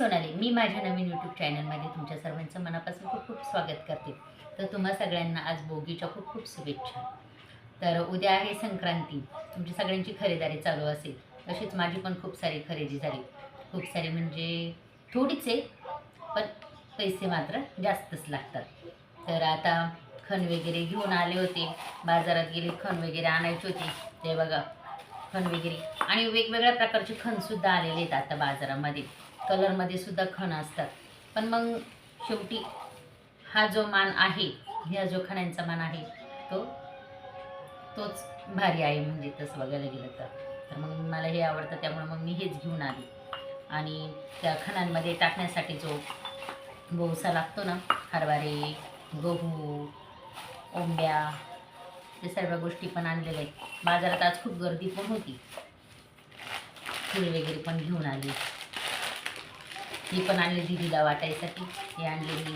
सोनाली, मी माझ्या नवीन यूट्यूब चॅनलमध्ये तुमच्या सर्वांचं मनापासून खूप खूप स्वागत करते. तर तुम्हा सगळ्यांना आज भोगीच्या खूप खूप शुभेच्छा. तर उद्या आहे संक्रांती. तुमची सगळ्यांची खरेदी चालू असेल. तशीच माझी पण खूप सारी खरेदी झाली. खूप सारी म्हणजे थोडीच आहे, पण पैसे मात्र जास्तच लागतात. तर आता खण वगैरे घेऊन आले होते. बाजारात गेले, खण वगैरे आणायची होती. ते बघा, खण वगैरे आणि वेगवेगळ्या प्रकारचे खणसुद्धा आलेले आहेत आता बाजारामध्ये. कलरमध्ये सुद्धा खण असतात. पण मग शेवटी हा जो मान आहे, ह्या जो खणांचा मान आहे, तो तोच भारी आहे. म्हणजे तसं बघायला गेलं तर मग मला हे आवडतं, त्यामुळे मग मी हेच घेऊन आली. आणि त्या खणांमध्ये टाकण्यासाठी जो भोवसा लागतो ना, हरभरे, गहू, ओंब्या, ते सर्व गोष्टी पण आणलेल्या आहेत. बाजारात आज खूप गर्दी पण होती. फुल वगैरे पण घेऊन आली. ही पण आणली दीदीला वाटायसाठी. हे आणलेली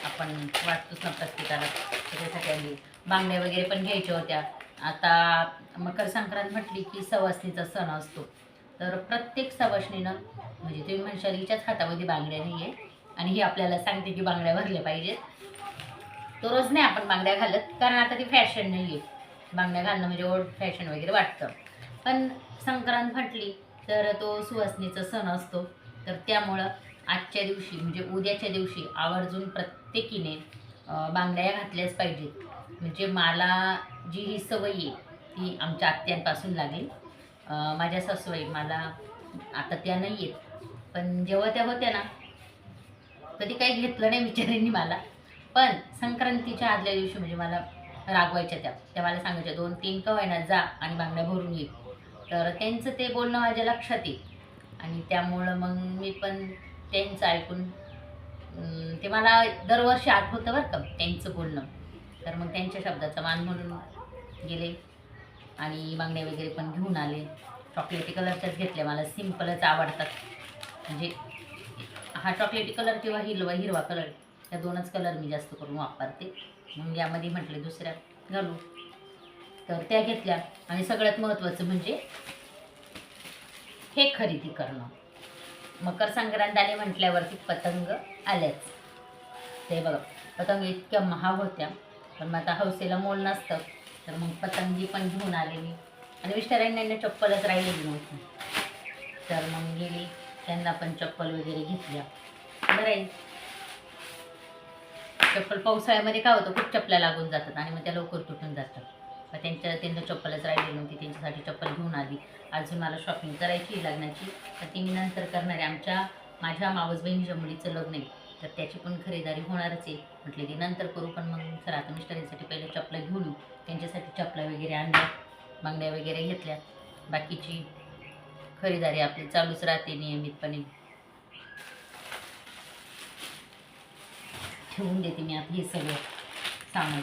आपण वाटतोच ना प्रत्येकाला, त्याच्यासाठी आणली. बांगड्या वगैरे पण घ्यायच्या होत्या. आता मकर संक्रांत म्हटली की सवासणीचा सण असतो. तर प्रत्येक सवासणीनं, म्हणजे तुम्ही म्हणशाल हिच्याच हातामध्ये बांगड्या नाही आहे आणि ही आपल्याला सांगते की बांगड्या भरल्या पाहिजेत. तो रोज नाही आपण बांगड्या घालत, कारण आता ती फॅशन नाही आहे. बांगड्या घालणं म्हणजे ओल्ड फॅशन वगैरे वाटतं. पण संक्रांत म्हटली तर तो सुवासनीचा सण असतो. तर त्यामुळं आजच्या दिवशी म्हणजे उद्याच्या दिवशी आवर्जून प्रत्येकीने बांगड्या घातल्याच पाहिजेत. म्हणजे मला जी ही सवय आहे ती आमच्या आत्यांपासून लागली. माझ्या सासूबाई मला आता त्या नाही आहेत, पण जेव्हा त्या होत्या ना, कधी काही घेतलं नाही बिचाऱ्यांनी मला. पण संक्रांतीच्या आदल्या दिवशी म्हणजे मला रागवायच्या त्या मला सांगायच्या, 2-3 का होईना जा आणि बांगड्या भरून ये. तर त्यांचं ते बोलणं माझ्या लक्षात येईल आणि त्यामुळं मग मी पण त्यांचं ऐकून ते मला दरवर्षी आठवतं बरं का त्यांचं बोलणं. तर मग त्यांच्या शब्दाचा मान म्हणून गेले आणि बांगड्या वगैरे पण घेऊन आले. चॉकलेटी कलरच्याच घेतल्या, मला सिम्पलच आवडतात. म्हणजे हा चॉकलेटी कलर किंवा हिरवा कलर, या दोनच कलर मी जास्त करून वापरते. मग यामध्ये म्हटले दुसऱ्या घालू, तर त्या घेतल्या. आणि सगळ्यात महत्त्वाचं म्हणजे हे खरेदी करणं. मकर संक्रांत आली म्हटल्यावरती पतंग आल्याच. ते बघा, पतंग इतक्या महाग होत्या, पण मग आता हौसेला मोल नसतं. तर मग पतंगी पण घेऊन आले मी. आणि मिस्टरांनी चप्पलच राहिलेली नव्हती, तर मग गेली, त्यांना पण चप्पल वगैरे घेतल्या. बरं आहे, चप्पल पावसाळ्यामध्ये काय होतं, खूप चपल्या लागून जातात आणि मग त्या लवकर तुटून जातात. मग त्यांना चप्पलच राहिली नव्हती, त्यांच्यासाठी चप्पल घेऊन आली. अजून मला शॉपिंग करायची लग्नाची, तर ती मी नंतर करणार आहे. माझ्या मावस बहिणीच्या मुलीचं लग्न आहे, तर त्याची पण खरेदारी होणारच आहे. म्हटले ती नंतर करू, पण मग चला आता मिस्टरांसाठी पहिले चपला घेऊन येऊ. त्यांच्यासाठी चपला वगैरे आणल्या, बांगड्या वगैरे घेतल्या. बाकीची खरेदारी आपली चालूच राहते नियमितपणे. ठेवून देते मी आता हे सगळं सामान.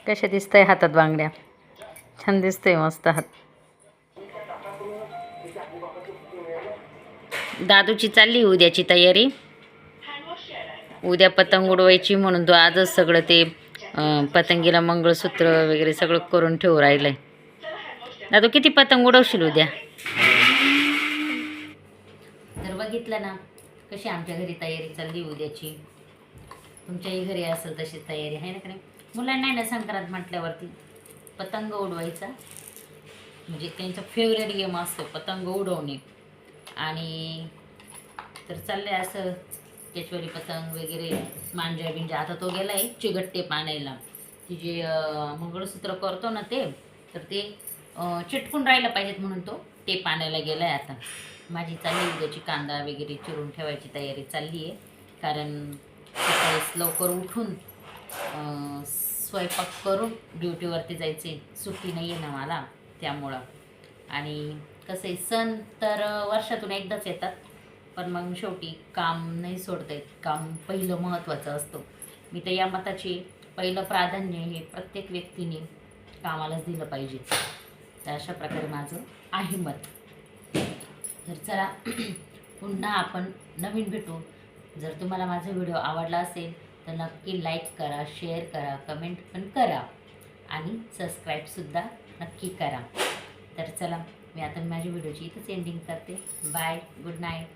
कशा दिसतंय हातात बांगड्या? छान दिसतंय, मस्त हात. दादूची चालली उद्याची तयारी. उद्या पतंग उडवायची म्हणून तो आजच सगळं ते पतंगीला मंगळसूत्र वगैरे सगळं करून ठेवू राहिलंय. दादू, किती पतंग उडवशील उद्या? तर बघितलं ना कशी आमच्या घरी तयारी चालली उद्याची. तुमच्याही घरी असेल तशी तयारी आहे ना का नाही? मुलांना आहे ना, संक्रांत म्हटल्यावरती पतंग उडवायचा म्हणजे त्यांचा फेवरेट गेम असतो पतंग उडवणे. आणि तर चाललंय असं केशवरी पतंग वगैरे, मांजा बिंजा. आता तो गेला आहे चिगट आणायला. ती जे मंगळसूत्र करतो ना ते, तर ते चिटकून राहिलं पाहिजेत म्हणून तो टेप आणायला गेला आहे. आता माझी चालली उद्याची कांदा वगैरे चिरून ठेवायची तयारी चालली आहे. कारण सकाळीच लवकर उठून स्वयंपाक करून ड्युटीवरती जायचे, सुट्टी नाही आहे ना मला, त्यामुळं. आणि कसं आहे, सण तर वर्षातून एकदाच येतात, पण मग शेवटी काम नाही सोडता येत. काम पहिलं महत्त्वाचं असतं. मी तर या मताची, पहिलं प्राधान्य हे प्रत्येक व्यक्तीने कामालाच दिलं पाहिजे. तर अशा प्रकारे माझं आहे मत. तर चला पुन्हा आपण नवीन भेटू. जर तुम्हाला माझा व्हिडिओ आवडला असेल तर नक्की लाईक करा, शेअर करा, कमेंट पण करा आणि सबस्क्राईबसुद्धा नक्की करा. तर चला, मी आता माझ्या व्हिडिओची इथंच एंडिंग करते. Bye, good night.